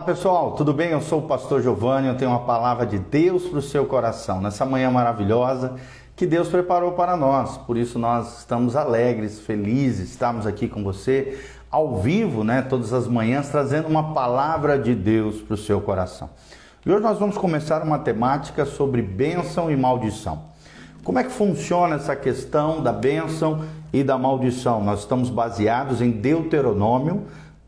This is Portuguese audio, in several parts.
Olá pessoal, tudo bem? Eu sou o pastor Giovanni, eu tenho uma palavra de Deus para o seu coração, nessa manhã maravilhosa que Deus preparou para nós. Por isso nós estamos alegres, felizes, estamos aqui com você ao vivo, todas as manhãs, trazendo uma palavra de Deus para o seu coração. E hoje nós vamos começar uma temática sobre bênção e maldição. Como é que funciona essa questão da bênção e da maldição? Nós estamos baseados em Deuteronômio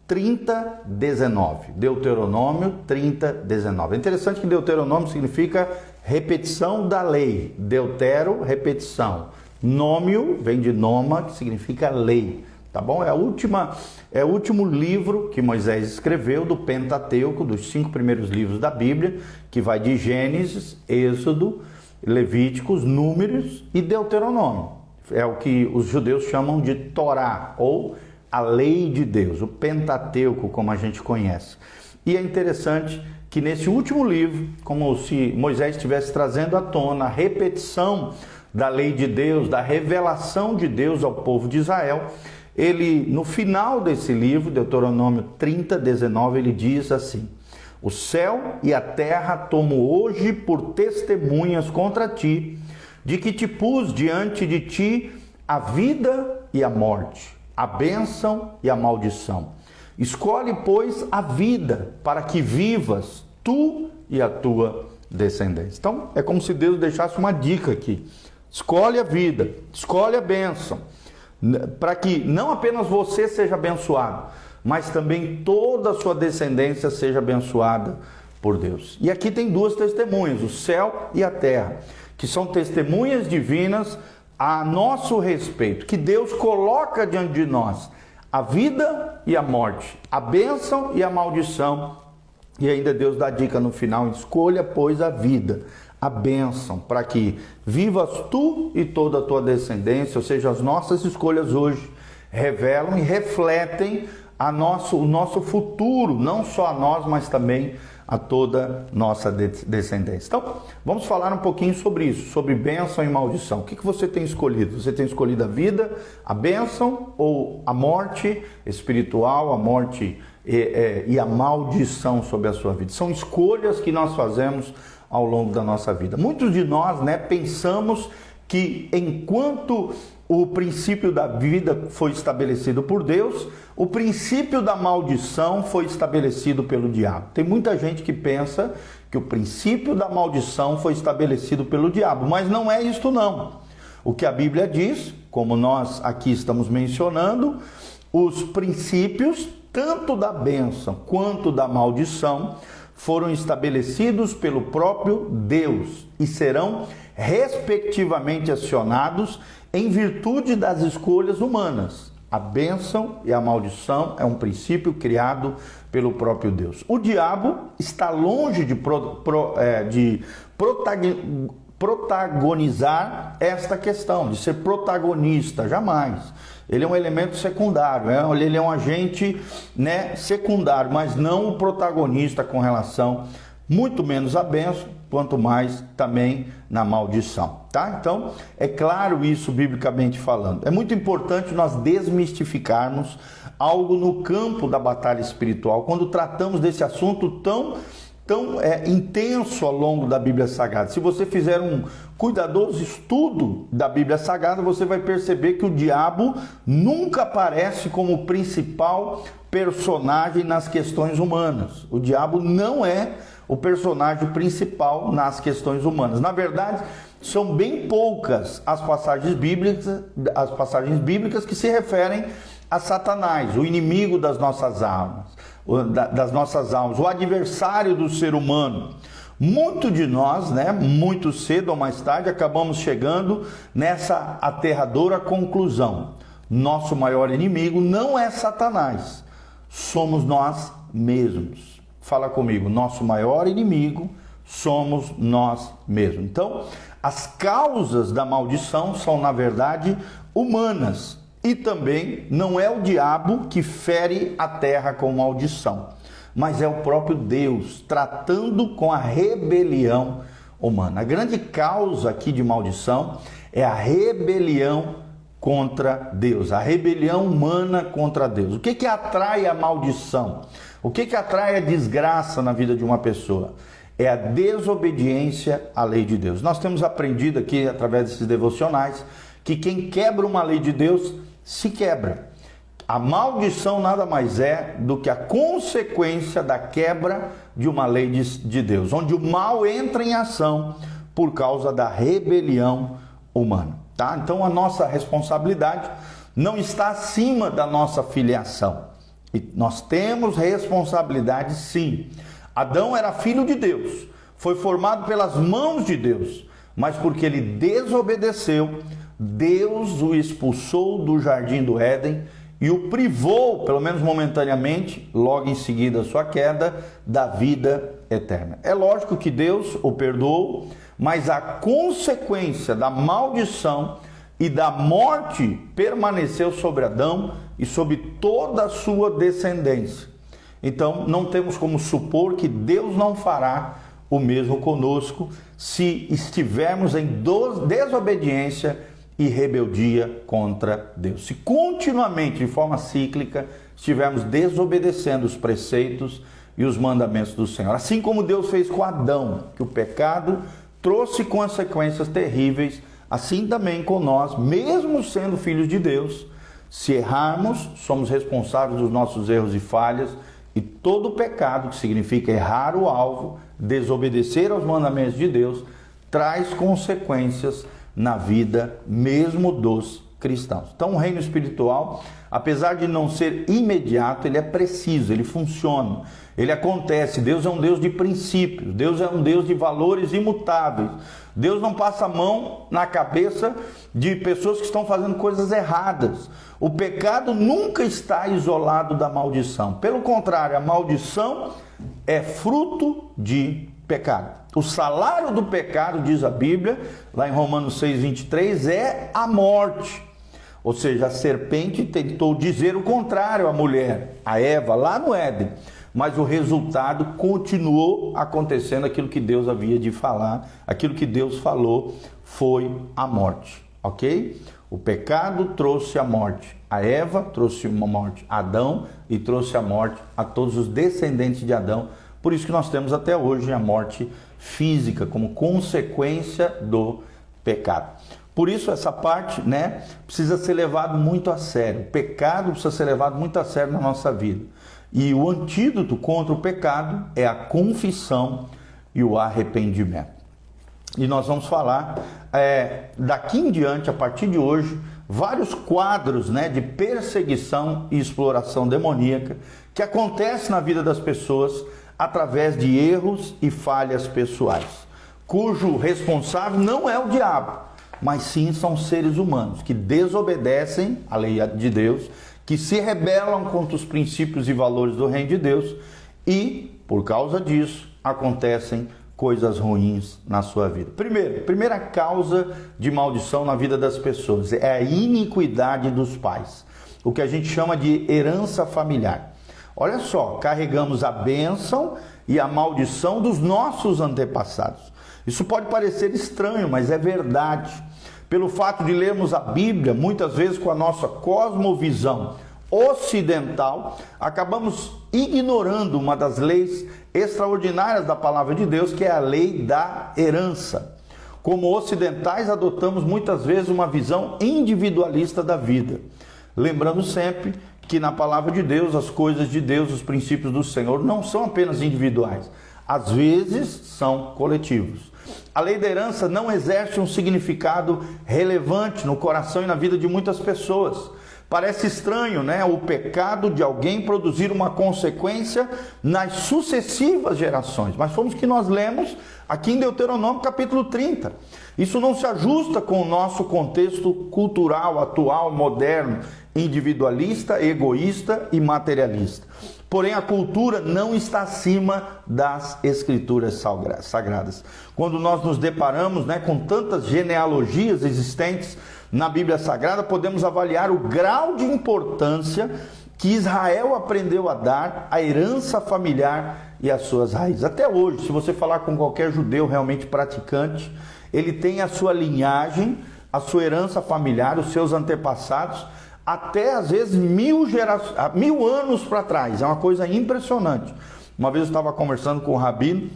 30:19. Deuteronômio 30:19. É interessante que Deuteronômio significa repetição da lei. Deutero, repetição. Nômio vem de noma, que significa lei. Tá bom? É o último livro que Moisés escreveu do Pentateuco, dos 5 primeiros livros da Bíblia, que vai de Gênesis, Êxodo, Levíticos, Números e Deuteronômio. É o que os judeus chamam de Torá, ou a lei de Deus, o Pentateuco, como a gente conhece. E é interessante que nesse último livro, como se Moisés estivesse trazendo à tona a repetição da lei de Deus, da revelação de Deus ao povo de Israel, ele, no final desse livro, Deuteronômio 30:19, ele diz assim: o céu e a terra tomo hoje por testemunhas contra ti, de que te pus diante de ti a vida e a morte, a bênção e a maldição. Escolhe, pois, a vida, para que vivas tu e a tua descendência. Então, é como se Deus deixasse uma dica aqui. Escolhe a vida, escolhe a bênção, para que não apenas você seja abençoado, mas também toda a sua descendência seja abençoada por Deus. E aqui tem 2 testemunhas, o céu e a terra, que são testemunhas divinas a nosso respeito, que Deus coloca diante de nós a vida e a morte, a bênção e a maldição. E ainda Deus dá dica no final: escolha, pois, a vida, a bênção, para que vivas tu e toda a tua descendência. Ou seja, as nossas escolhas hoje revelam e refletem o nosso futuro, não só a nós, mas também a toda nossa descendência. Então, vamos falar um pouquinho sobre isso, sobre bênção e maldição. O que você tem escolhido? Você tem escolhido a vida, a bênção, ou a morte espiritual, a morte e a maldição sobre a sua vida? São escolhas que nós fazemos ao longo da nossa vida. Muitos de nós, pensamos que enquanto o princípio da vida foi estabelecido por Deus, o princípio da maldição foi estabelecido pelo diabo. Tem muita gente que pensa que o princípio da maldição foi estabelecido pelo diabo, mas não é isto não. O que a Bíblia diz, como nós aqui estamos mencionando, os princípios tanto da bênção quanto da maldição foram estabelecidos pelo próprio Deus e serão respectivamente acionados em virtude das escolhas humanas. A bênção e a maldição é um princípio criado pelo próprio Deus. O diabo está longe de protagonizar esta questão, de ser protagonista, jamais. Ele é um elemento secundário, ele é um agente secundário, mas não o protagonista com relação, muito menos à bênção, quanto mais também na maldição, tá? Então, é claro isso biblicamente falando. É muito importante nós desmistificarmos algo no campo da batalha espiritual, quando tratamos desse assunto tão intenso ao longo da Bíblia Sagrada. Se você fizer um cuidadoso estudo da Bíblia Sagrada, você vai perceber que o diabo nunca aparece como principal personagem nas questões humanas. O diabo não é o personagem principal nas questões humanas. Na verdade, são bem poucas as passagens bíblicas que se referem a Satanás, o inimigo das nossas almas, o adversário do ser humano. Muito de nós, muito cedo ou mais tarde, acabamos chegando nessa aterradora conclusão: nosso maior inimigo não é Satanás, somos nós mesmos. Fala comigo: nosso maior inimigo somos nós mesmos. Então, as causas da maldição são, na verdade, humanas. E também não é o diabo que fere a terra com maldição, mas é o próprio Deus tratando com a rebelião humana. A grande causa aqui de maldição é a rebelião contra Deus, a rebelião humana contra Deus. O que atrai a maldição? O que atrai a desgraça na vida de uma pessoa? É a desobediência à lei de Deus. Nós temos aprendido aqui, através desses devocionais, que quem quebra uma lei de Deus, se quebra. A maldição nada mais é do que a consequência da quebra de uma lei de Deus, onde o mal entra em ação por causa da rebelião humana. Tá? Então a nossa responsabilidade não está acima da nossa filiação. E nós temos responsabilidade sim. Adão era filho de Deus, foi formado pelas mãos de Deus, mas porque ele desobedeceu, Deus o expulsou do jardim do Éden e o privou, pelo menos momentaneamente, logo em seguida a sua queda, da vida eterna. É lógico que Deus o perdoou, mas a consequência da maldição e da morte permaneceu sobre Adão e sobre toda a sua descendência. Então, não temos como supor que Deus não fará o mesmo conosco se estivermos em desobediência e rebeldia contra Deus. Se continuamente, de forma cíclica, estivermos desobedecendo os preceitos e os mandamentos do Senhor. Assim como Deus fez com Adão, que o pecado trouxe consequências terríveis, assim também com nós, mesmo sendo filhos de Deus, se errarmos, somos responsáveis dos nossos erros e falhas, e todo pecado, que significa errar o alvo, desobedecer aos mandamentos de Deus, traz consequências na vida mesmo dos cristãos. Então o reino espiritual, apesar de não ser imediato, ele é preciso, ele funciona, ele acontece. Deus é um Deus de princípios, Deus é um Deus de valores imutáveis. Deus não passa a mão na cabeça de pessoas que estão fazendo coisas erradas. O pecado nunca está isolado da maldição. Pelo contrário, a maldição é fruto de pecado. O salário do pecado, diz a Bíblia, lá em Romanos 6:23, é a morte. Ou seja, a serpente tentou dizer o contrário à mulher, a Eva, lá no Éden. Mas o resultado continuou acontecendo, aquilo que Deus havia de falar, aquilo que Deus falou foi a morte, ok? O pecado trouxe a morte a Eva, trouxe uma morte a Adão e trouxe a morte a todos os descendentes de Adão. Por isso que nós temos até hoje a morte física como consequência do pecado. Por isso essa parte, precisa ser levado muito a sério. O pecado precisa ser levado muito a sério na nossa vida. E o antídoto contra o pecado é a confissão e o arrependimento. E nós vamos falar daqui em diante, a partir de hoje, vários quadros de perseguição e exploração demoníaca que acontecem na vida das pessoas através de erros e falhas pessoais, cujo responsável não é o diabo, mas sim são seres humanos que desobedecem à lei de Deus, que se rebelam contra os princípios e valores do reino de Deus e, por causa disso, acontecem coisas ruins na sua vida. Primeira causa de maldição na vida das pessoas é a iniquidade dos pais, o que a gente chama de herança familiar. Olha só, carregamos a bênção e a maldição dos nossos antepassados. Isso pode parecer estranho, mas é verdade. Pelo fato de lermos a Bíblia, muitas vezes com a nossa cosmovisão ocidental, acabamos ignorando uma das leis extraordinárias da palavra de Deus, que é a lei da herança. Como ocidentais, adotamos muitas vezes uma visão individualista da vida, lembrando sempre que na palavra de Deus, as coisas de Deus, os princípios do Senhor não são apenas individuais, às vezes são coletivos. A lei da herança não exerce um significado relevante no coração e na vida de muitas pessoas. Parece estranho, o pecado de alguém produzir uma consequência nas sucessivas gerações. Mas fomos que nós lemos aqui em Deuteronômio capítulo 30. Isso não se ajusta com o nosso contexto cultural, atual, moderno, individualista, egoísta e materialista. Porém, a cultura não está acima das escrituras sagradas. Quando nós nos deparamos com tantas genealogias existentes na Bíblia Sagrada, podemos avaliar o grau de importância que Israel aprendeu a dar à herança familiar e às suas raízes. Até hoje, se você falar com qualquer judeu realmente praticante, ele tem a sua linhagem, a sua herança familiar, os seus antepassados, até às vezes 1000 anos para trás. É uma coisa impressionante. Uma vez eu estava conversando com o rabino,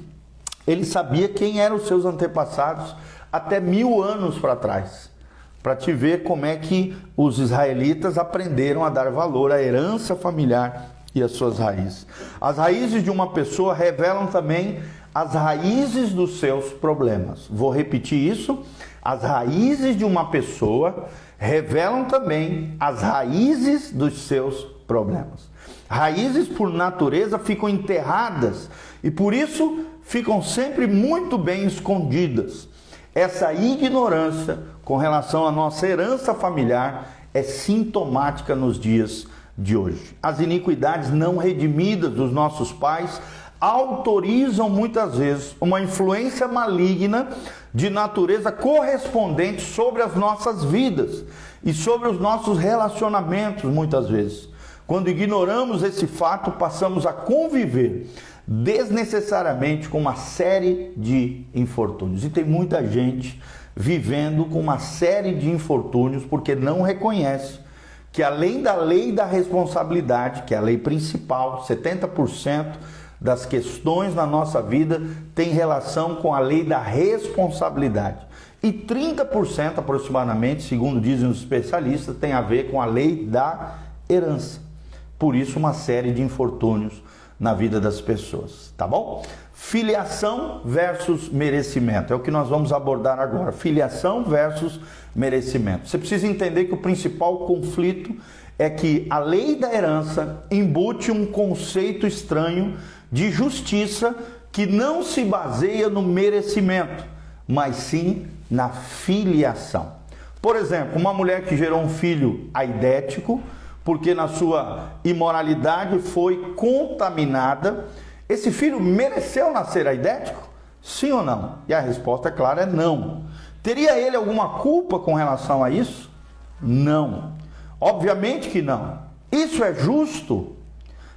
ele sabia quem eram os seus antepassados até 1000 anos para trás, para te ver como é que os israelitas aprenderam a dar valor à herança familiar e às suas raízes. As raízes de uma pessoa revelam também as raízes dos seus problemas. Vou repetir isso. As raízes de uma pessoa revelam também as raízes dos seus problemas. Raízes, por natureza, ficam enterradas e por isso ficam sempre muito bem escondidas. Essa ignorância com relação à nossa herança familiar é sintomática nos dias de hoje. As iniquidades não redimidas dos nossos pais autorizam muitas vezes uma influência maligna de natureza correspondente sobre as nossas vidas e sobre os nossos relacionamentos, muitas vezes. Quando ignoramos esse fato, passamos a conviver desnecessariamente com uma série de infortúnios. E tem muita gente vivendo com uma série de infortúnios porque não reconhece que, além da lei da responsabilidade, que é a lei principal, 70% das questões na nossa vida tem relação com a lei da responsabilidade. E 30% aproximadamente, segundo dizem os especialistas, tem a ver com a lei da herança. Por isso, uma série de infortúnios na vida das pessoas, tá bom? Filiação versus merecimento, é o que nós vamos abordar agora. Filiação versus merecimento. Você precisa entender que o principal conflito é que a lei da herança embute um conceito estranho de justiça que não se baseia no merecimento, mas sim na filiação. Por exemplo, uma mulher que gerou um filho aidético, porque na sua imoralidade foi contaminada, esse filho mereceu nascer aidético? Sim ou não? E a resposta, é clara, é não. Teria ele alguma culpa com relação a isso? Não. Obviamente que não. Isso é justo?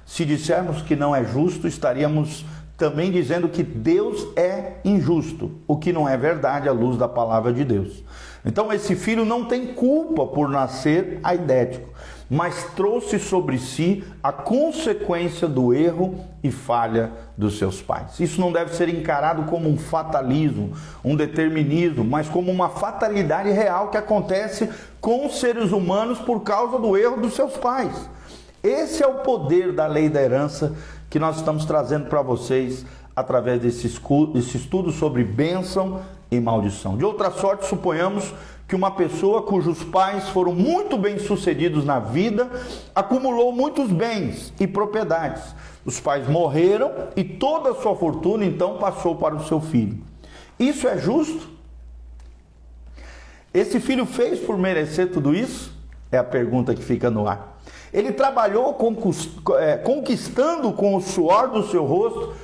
Se dissermos que não é justo, estaríamos também dizendo que Deus é injusto, o que não é verdade à luz da palavra de Deus. Então esse filho não tem culpa por nascer aidético, mas trouxe sobre si a consequência do erro e falha dos seus pais. Isso não deve ser encarado como um fatalismo, um determinismo, mas como uma fatalidade real que acontece com os seres humanos por causa do erro dos seus pais. Esse é o poder da lei da herança que nós estamos trazendo para vocês através desse estudo sobre bênção e maldição. De outra sorte, suponhamos que uma pessoa cujos pais foram muito bem-sucedidos na vida acumulou muitos bens e propriedades. Os pais morreram e toda a sua fortuna então passou para o seu filho. Isso é justo? Esse filho fez por merecer tudo isso? É a pergunta que fica no ar. Ele trabalhou conquistando com o suor do seu rosto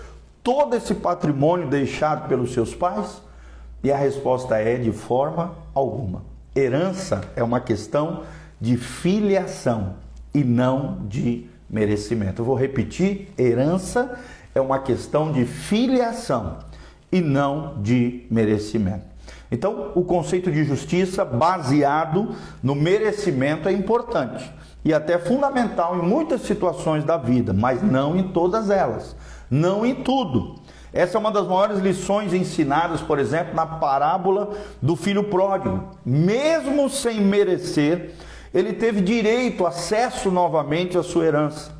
todo esse patrimônio deixado pelos seus pais? E a resposta é: de forma alguma. Herança é uma questão de filiação e não de merecimento. Eu vou repetir: herança é uma questão de filiação e não de merecimento. Então, o conceito de justiça baseado no merecimento é importante e até fundamental em muitas situações da vida, mas não em todas elas, não em tudo. Essa é uma das maiores lições ensinadas, por exemplo, na parábola do filho pródigo. Mesmo sem merecer, ele teve direito, acesso novamente à sua herança.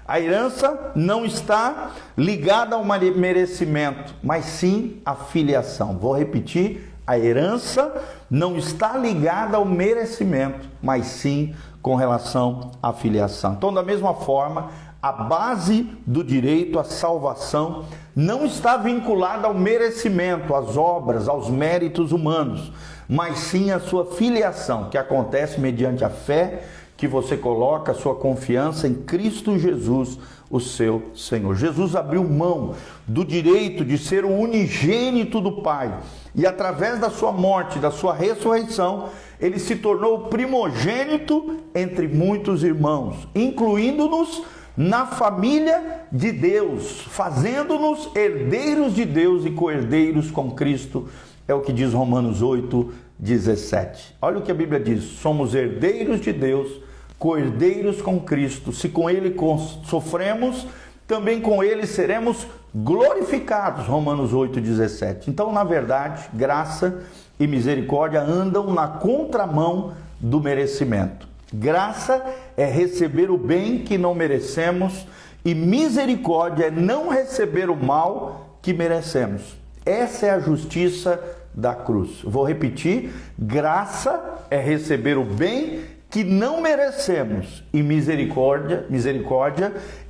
A herança não está ligada ao merecimento, mas sim à filiação. Vou repetir: a herança não está ligada ao merecimento, mas sim com relação à filiação. Então, da mesma forma, a base do direito à salvação não está vinculada ao merecimento, às obras, aos méritos humanos, mas sim à sua filiação, que acontece mediante a fé que você coloca a sua confiança em Cristo Jesus, o seu Senhor. Jesus abriu mão do direito de ser o unigênito do Pai e através da sua morte, da sua ressurreição, ele se tornou o primogênito entre muitos irmãos, incluindo-nos na família de Deus, fazendo-nos herdeiros de Deus e co-herdeiros com Cristo, é o que diz Romanos 8:17. Olha o que a Bíblia diz: somos herdeiros de Deus, cordeiros com Cristo. Se com ele sofremos, também com ele seremos glorificados. Romanos 8,17. Então, na verdade, graça e misericórdia andam na contramão do merecimento. Graça é receber o bem que não merecemos, e misericórdia é não receber o mal que merecemos. Essa é a justiça da cruz. Vou repetir: graça é receber o bem que não merecemos, e misericórdia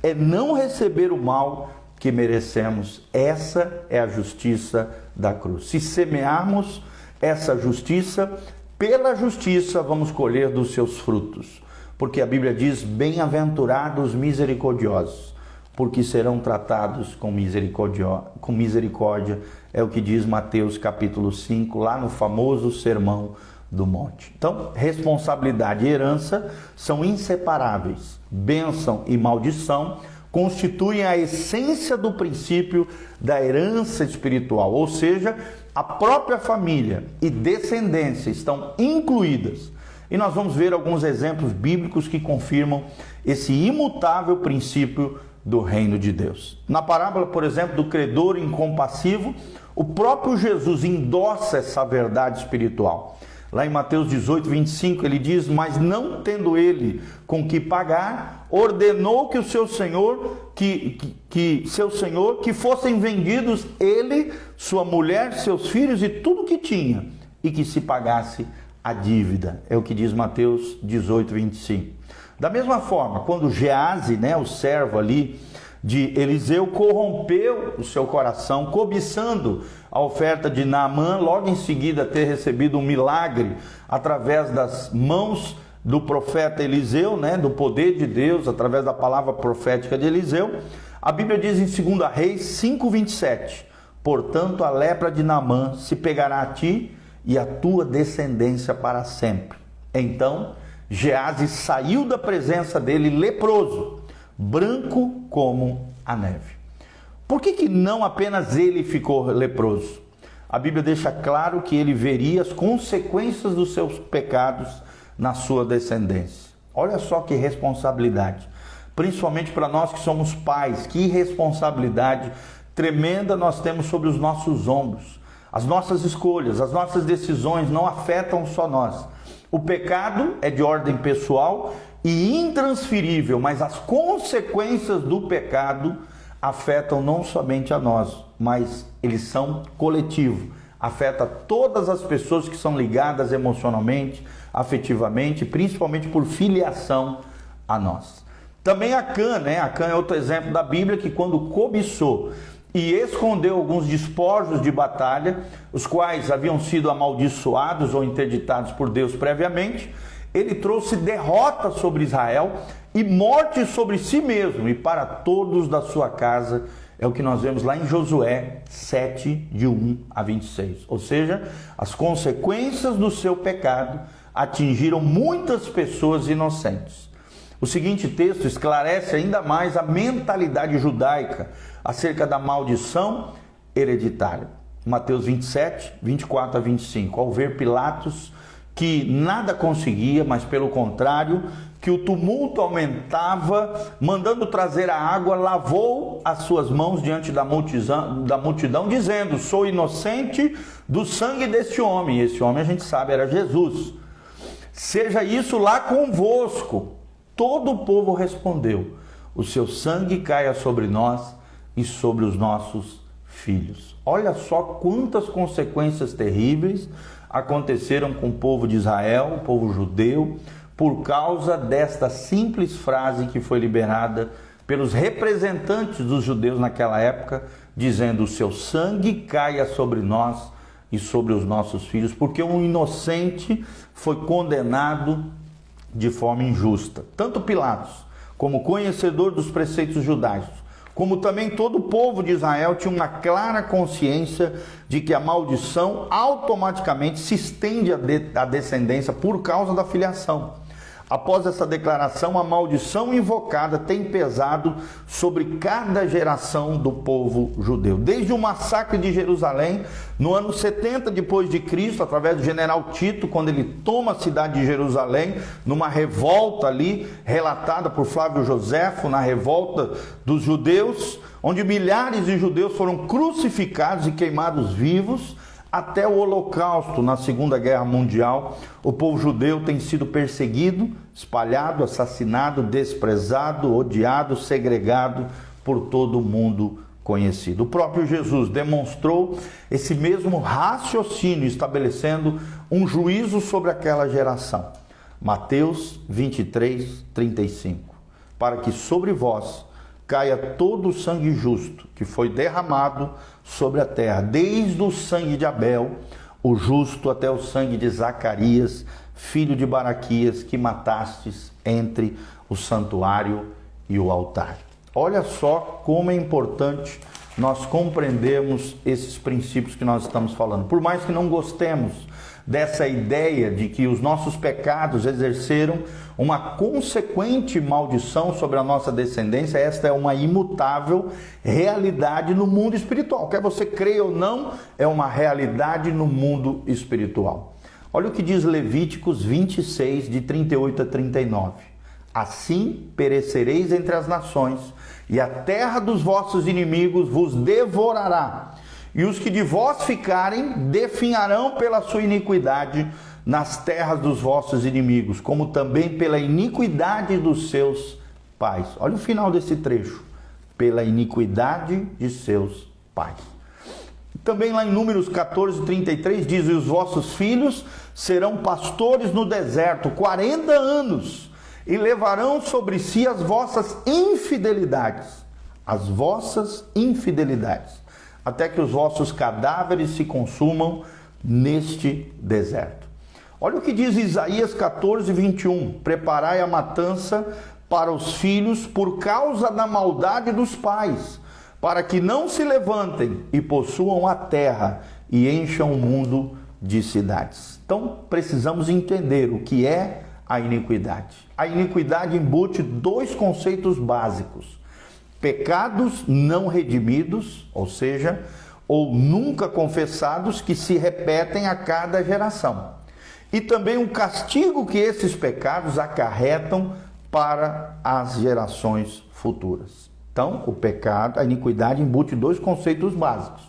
é não receber o mal que merecemos. Essa é a justiça da cruz. Se semearmos essa justiça, pela justiça vamos colher dos seus frutos. Porque a Bíblia diz: bem-aventurados misericordiosos, porque serão tratados com misericórdia. É o que diz Mateus capítulo 5, lá no famoso Sermão do Monte. Então, responsabilidade e herança são inseparáveis. Bênção e maldição constituem a essência do princípio da herança espiritual, ou seja, a própria família e descendência estão incluídas. E nós vamos ver alguns exemplos bíblicos que confirmam esse imutável princípio do reino de Deus. Na parábola, por exemplo, do credor incompassivo, o próprio Jesus endossa essa verdade espiritual. Lá em Mateus 18, 25, ele diz: mas não tendo ele com que pagar, ordenou que o seu senhor, que fossem vendidos ele, sua mulher, seus filhos e tudo que tinha, e que se pagasse a dívida. É o que diz Mateus 18, 25. Da mesma forma, quando Gease, o servo ali de Eliseu, corrompeu o seu coração, cobiçando a oferta de Naamã, logo em seguida ter recebido um milagre através das mãos do profeta Eliseu, do poder de Deus, através da palavra profética de Eliseu, a Bíblia diz em 2 Reis 5:27, portanto a lepra de Naamã se pegará a ti e a tua descendência para sempre. Então Gease saiu da presença dele leproso, branco como a neve. Por que não apenas ele ficou leproso? A Bíblia deixa claro que ele veria as consequências dos seus pecados na sua descendência. Olha só que responsabilidade, principalmente para nós que somos pais, que responsabilidade tremenda nós temos sobre os nossos ombros. As nossas escolhas, as nossas decisões não afetam só nós. O pecado é de ordem pessoal e intransferível, mas as consequências do pecado afetam não somente a nós, mas eles são coletivos. Afeta todas as pessoas que são ligadas emocionalmente, afetivamente, principalmente por filiação a nós. Também Acã, Acã é outro exemplo da Bíblia que, quando cobiçou e escondeu alguns despojos de batalha, os quais haviam sido amaldiçoados ou interditados por Deus previamente, ele trouxe derrota sobre Israel e morte sobre si mesmo e para todos da sua casa. É o que nós vemos lá em Josué 7, de 1 a 26. Ou seja, as consequências do seu pecado atingiram muitas pessoas inocentes. O seguinte texto esclarece ainda mais a mentalidade judaica acerca da maldição hereditária. Mateus 27, 24 a 25. Ao ver Pilatos que nada conseguia, mas pelo contrário, que o tumulto aumentava, mandando trazer a água, lavou as suas mãos diante da multidão, dizendo: sou inocente do sangue deste homem. E esse homem, a gente sabe, era Jesus. Seja isso lá convosco. Todo o povo respondeu: o seu sangue caia sobre nós e sobre os nossos filhos. Olha só quantas consequências terríveis aconteceram com o povo de Israel, o povo judeu, por causa desta simples frase que foi liberada pelos representantes dos judeus naquela época, dizendo: o seu sangue caia sobre nós e sobre os nossos filhos, porque um inocente foi condenado de forma injusta. Tanto Pilatos, como conhecedor dos preceitos judaicos, como também todo o povo de Israel, tinha uma clara consciência de que a maldição automaticamente se estende à descendência por causa da filiação. Após essa declaração, a maldição invocada tem pesado sobre cada geração do povo judeu. Desde o massacre de Jerusalém, no ano 70 depois de Cristo, através do general Tito, quando ele toma a cidade de Jerusalém, numa revolta ali, relatada por Flávio Joséfo, na revolta dos judeus, onde milhares de judeus foram crucificados e queimados vivos. Até o Holocausto, na Segunda Guerra Mundial, o povo judeu tem sido perseguido, espalhado, assassinado, desprezado, odiado, segregado por todo o mundo conhecido. O próprio Jesus demonstrou esse mesmo raciocínio, estabelecendo um juízo sobre aquela geração. Mateus 23, 35. Para que sobre vós caia todo o sangue justo que foi derramado sobre a terra, desde o sangue de Abel, o justo, até o sangue de Zacarias, filho de Baraquias, que matastes entre o santuário e o altar. Olha só como é importante nós compreendermos esses princípios que nós estamos falando. Por mais que não gostemos dessa ideia de que os nossos pecados exerceram uma consequente maldição sobre a nossa descendência, esta é uma imutável realidade no mundo espiritual. Quer você creia ou não, é uma realidade no mundo espiritual. Olha o que diz Levíticos 26, de 38 a 39. Assim perecereis entre as nações, e a terra dos vossos inimigos vos devorará. E os que de vós ficarem definharão pela sua iniquidade nas terras dos vossos inimigos, como também pela iniquidade dos seus pais. Olha o final desse trecho. Pela iniquidade de seus pais. Também lá em Números 14, 33 diz: e os vossos filhos serão pastores no deserto 40 anos, e levarão sobre si as vossas infidelidades. As vossas infidelidades. Até que os vossos cadáveres se consumam neste deserto. Olha o que diz Isaías 14, 21. Preparai a matança para os filhos por causa da maldade dos pais, para que não se levantem e possuam a terra e encham o mundo de cidades. Então, precisamos entender o que é a iniquidade. A iniquidade embute dois conceitos básicos. Pecados não redimidos, ou seja, ou nunca confessados, que se repetem a cada geração. E também o castigo que esses pecados acarretam para as gerações futuras. Então, o pecado, a iniquidade embute dois conceitos básicos.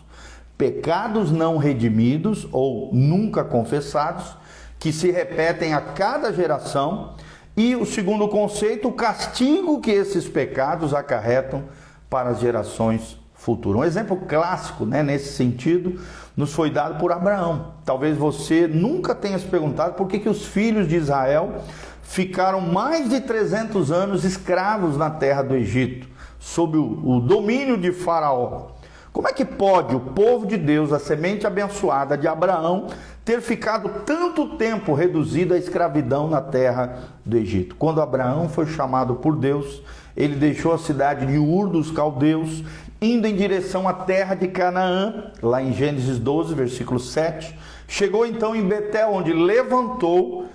Pecados não redimidos, ou nunca confessados, que se repetem a cada geração. E o segundo conceito, o castigo que esses pecados acarretam para as gerações futuras. Um exemplo clássico, nesse sentido, nos foi dado por Abraão. Talvez você nunca tenha se perguntado por que os filhos de Israel ficaram mais de 300 anos escravos na terra do Egito, sob o domínio de Faraó. Como é que pode o povo de Deus, a semente abençoada de Abraão, ter ficado tanto tempo reduzido à escravidão na terra do Egito? Quando Abraão foi chamado por Deus, ele deixou a cidade de Ur dos Caldeus, indo em direção à terra de Canaã, lá em Gênesis 12, versículo 7. Chegou então em Betel, onde levantou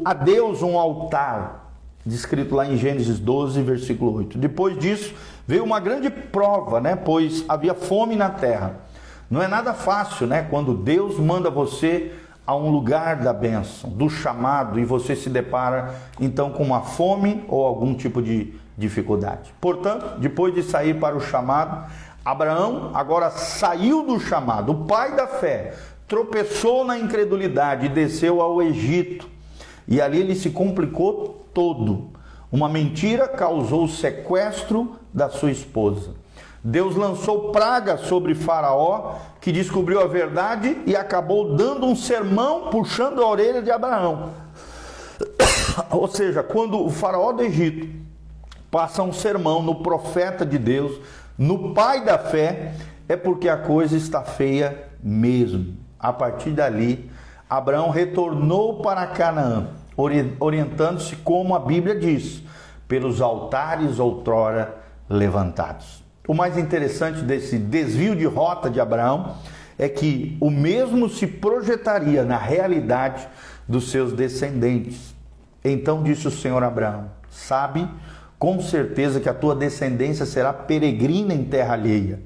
a Deus um altar, descrito lá em Gênesis 12, versículo 8. Depois disso, veio uma grande prova, pois havia fome na terra. Não é nada fácil, quando Deus manda você a um lugar da bênção, do chamado, e você se depara então com uma fome ou algum tipo de dificuldade. Portanto, depois de sair para o chamado, Abraão agora saiu do chamado. O pai da fé tropeçou na incredulidade e desceu ao Egito. E ali ele se complicou todo. Uma mentira causou o sequestro da sua esposa. Deus lançou praga sobre Faraó, que descobriu a verdade e acabou dando um sermão, puxando a orelha de Abraão. Ou seja, quando o Faraó do Egito passa um sermão no profeta de Deus, no pai da fé, é porque a coisa está feia mesmo. A partir dali, Abraão retornou para Canaã, orientando-se, como a Bíblia diz, pelos altares outrora levantados. O mais interessante desse desvio de rota de Abraão é que o mesmo se projetaria na realidade dos seus descendentes. Então disse o Senhor a Abraão: sabe com certeza que a tua descendência será peregrina em terra alheia,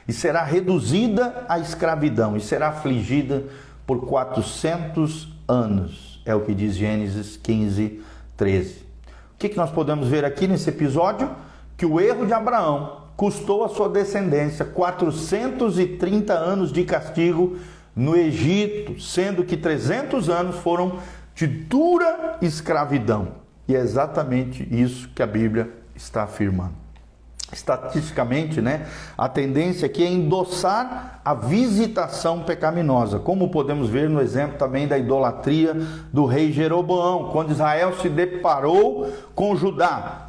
e será reduzida à escravidão, e será afligida por 400 anos. É o que diz Gênesis 15, 13. O que nós podemos ver aqui nesse episódio? Que o erro de Abraão custou a sua descendência 430 anos de castigo no Egito, sendo que 300 anos foram de dura escravidão. E é exatamente isso que a Bíblia está afirmando. Estatisticamente, a tendência aqui é endossar a visitação pecaminosa, como podemos ver no exemplo também da idolatria do rei Jeroboão, quando Israel se deparou com Judá.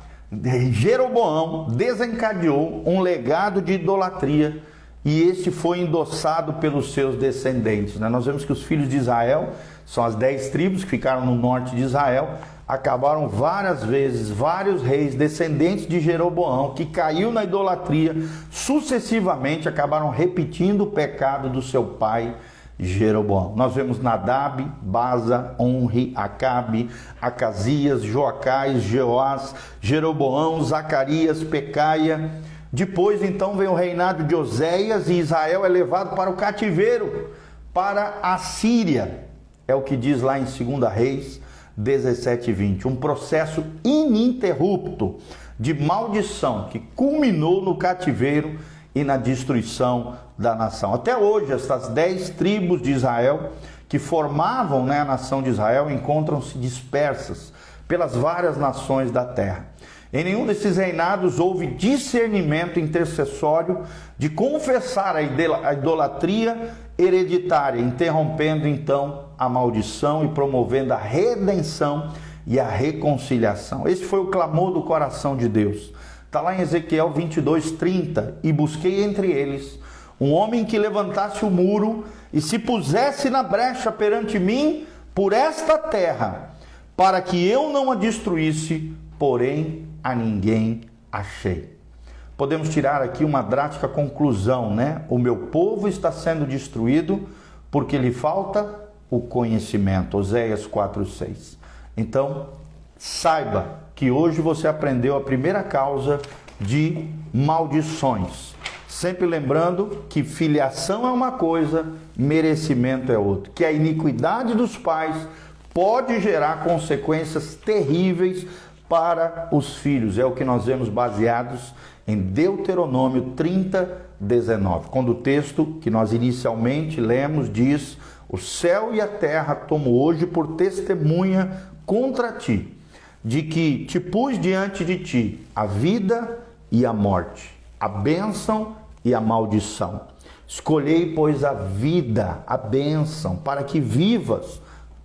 Jeroboão desencadeou um legado de idolatria e este foi endossado pelos seus descendentes. Nós vemos que os filhos de Israel, são as 10 tribos que ficaram no norte de Israel, acabaram várias vezes, vários reis descendentes de Jeroboão, que caiu na idolatria, sucessivamente acabaram repetindo o pecado do seu pai Jeroboão. Nós vemos Nadab, Baza, Onri, Acabe, Acasias, Joacás, Jeoás, Jeroboão, Zacarias, Pecaia. Depois então vem o reinado de Oséias e Israel é levado para o cativeiro, para a Síria. É o que diz lá em 2 Reis 17:20, um processo ininterrupto de maldição que culminou no cativeiro e na destruição da nação. Até hoje, essas 10 tribos de Israel que formavam a nação de Israel encontram-se dispersas pelas várias nações da terra. Em nenhum desses reinados houve discernimento intercessório de confessar a idolatria hereditária, interrompendo então a maldição e promovendo a redenção e a reconciliação. Esse foi o clamor do coração de Deus. Está lá em Ezequiel 22:30, e busquei entre eles um homem que levantasse o muro e se pusesse na brecha perante mim por esta terra, para que eu não a destruísse, porém a ninguém achei. Podemos tirar aqui uma drástica conclusão, O meu povo está sendo destruído porque lhe falta o conhecimento. Oséias 4:6. Então, saiba que hoje você aprendeu a primeira causa de maldições. Sempre lembrando que filiação é uma coisa, merecimento é outra. Que a iniquidade dos pais pode gerar consequências terríveis para os filhos. É o que nós vemos baseados em Deuteronômio 30:19. Quando o texto que nós inicialmente lemos diz: o céu e a terra tomo hoje por testemunha contra ti, de que te pus diante de ti a vida e a morte, a bênção e a maldição. Escolhei, pois, a vida, a bênção, para que vivas,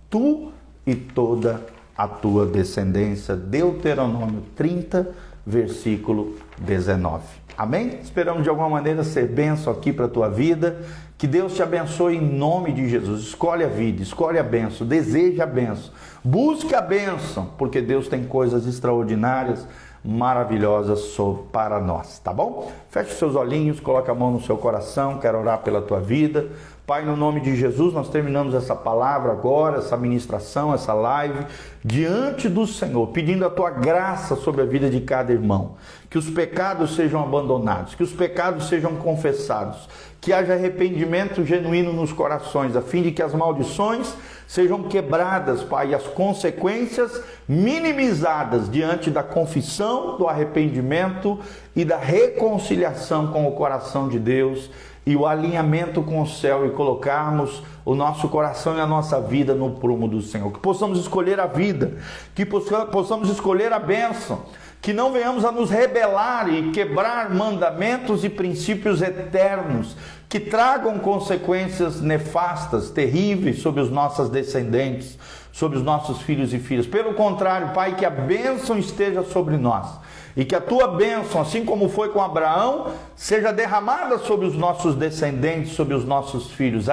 tu e toda a tua descendência. Deuteronômio 30, versículo 19. Amém? Esperamos de alguma maneira ser bênção aqui para a tua vida. Que Deus te abençoe em nome de Jesus. Escolhe a vida, escolhe a bênção, deseja a bênção, busque a bênção, porque Deus tem coisas extraordinárias, maravilhosas para nós, tá bom? Feche seus olhinhos, coloque a mão no seu coração, quero orar pela tua vida. Pai, no nome de Jesus, nós terminamos essa palavra agora, essa ministração, essa live, diante do Senhor, pedindo a tua graça sobre a vida de cada irmão. Que os pecados sejam abandonados, que os pecados sejam confessados, que haja arrependimento genuíno nos corações, a fim de que as maldições sejam quebradas, Pai, e as consequências minimizadas diante da confissão, do arrependimento e da reconciliação com o coração de Deus e o alinhamento com o céu, e colocarmos o nosso coração e a nossa vida no prumo do Senhor. Que possamos escolher a vida, que possamos escolher a bênção, que não venhamos a nos rebelar e quebrar mandamentos e princípios eternos que tragam consequências nefastas, terríveis sobre os nossos descendentes, sobre os nossos filhos e filhas. Pelo contrário, Pai, que a bênção esteja sobre nós e que a tua bênção, assim como foi com Abraão, seja derramada sobre os nossos descendentes, sobre os nossos filhos.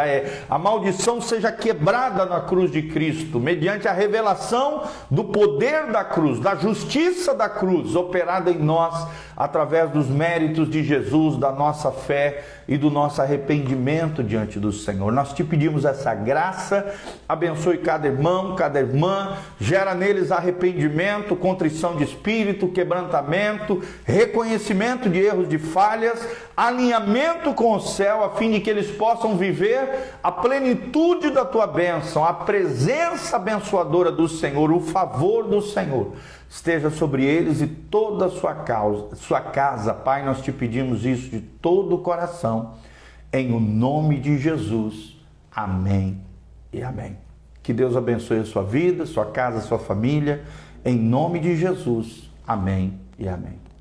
A maldição seja quebrada na cruz de Cristo, mediante a revelação do poder da cruz, da justiça da cruz, operada em nós através dos méritos de Jesus, da nossa fé e do nosso arrependimento diante do Senhor. Nós te pedimos essa graça, abençoe cada irmão, cada irmã, gera neles arrependimento, contrição de espírito, quebrantamento, reconhecimento de erros, de falhas, alinhamento com o céu, a fim de que eles possam viver a plenitude da tua bênção, a presença abençoadora do Senhor, o favor do Senhor esteja sobre eles e toda a sua casa. Pai, nós te pedimos isso de todo o coração, em o nome de Jesus. Amém e amém. Que Deus abençoe a sua vida, sua casa, sua família, em nome de Jesus. Amém e amém.